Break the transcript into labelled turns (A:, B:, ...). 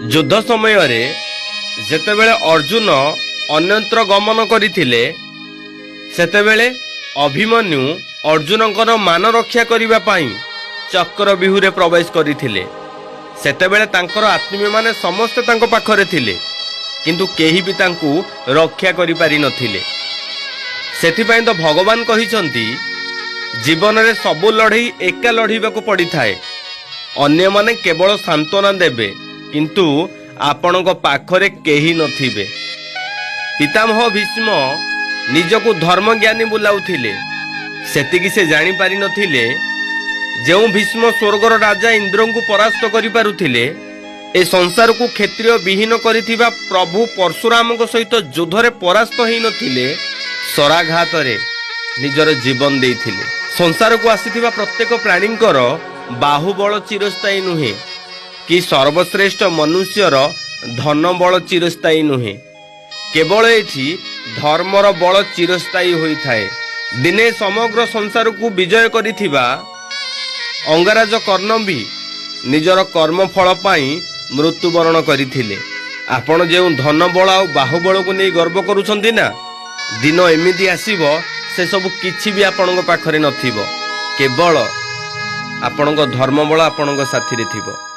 A: युद्ध समय जेतेबेले अर्जुन अन्यत्र गमन करथिले सेतेबेले अभिमन्यु अर्जुनकर मान रक्षा करिबा पई चक्रव्यूह प्रवेश करथिले। सेतेबेले तांकर आत्मीय माने समस्त तांको पाखरे थिले किंतु केही भी तांको रक्षा करि पारि नथिले। सेथिपई तो भगवान कहिसंती जीवन रे सबु लड़ई एका लड़ीबाकू पड़ी थाए। अन्य माने केवल सांत्वना देबे किंतु आपणक पाखरे केही नथिबे। पितामह भीष्म निजको धर्मज्ञानी बुलाउथिले सेतिकी से जानि पारि नथिले जो भीष्म स्वर्गर राजा इंद्र को परास्त करि पारुथिले ए संसार को क्षेत्रीय विहीन करिथिबा प्रभु परशुराम को सहित युद्धरे परास्त हेई नथिले शराघात रे निजर जीवन देइथिले। संसार को आसीथिबा प्रत्येक प्राणींकर बाहुबल चिरस्थायी नुहे कि सर्वश्रेष्ठ मनुष्यर धन बल चिरस्थायी नुहे। केवल एठी धर्मर बल चिरस्थायी होई थाए। दिने समग्र संसार को विजय करिथिबा अंगराज कर्ण भी निजर कर्मफल पाई मृत्युवरण करथिले। आपण जे धन बल आ बाहुबल को नहीं गर्व करूछंती ना दिन एमिति आसीबो से सब किछि भी आपणक पाखरे नथिबो। केवल आपणक धर्म बल आपणक साथी रे थिबो।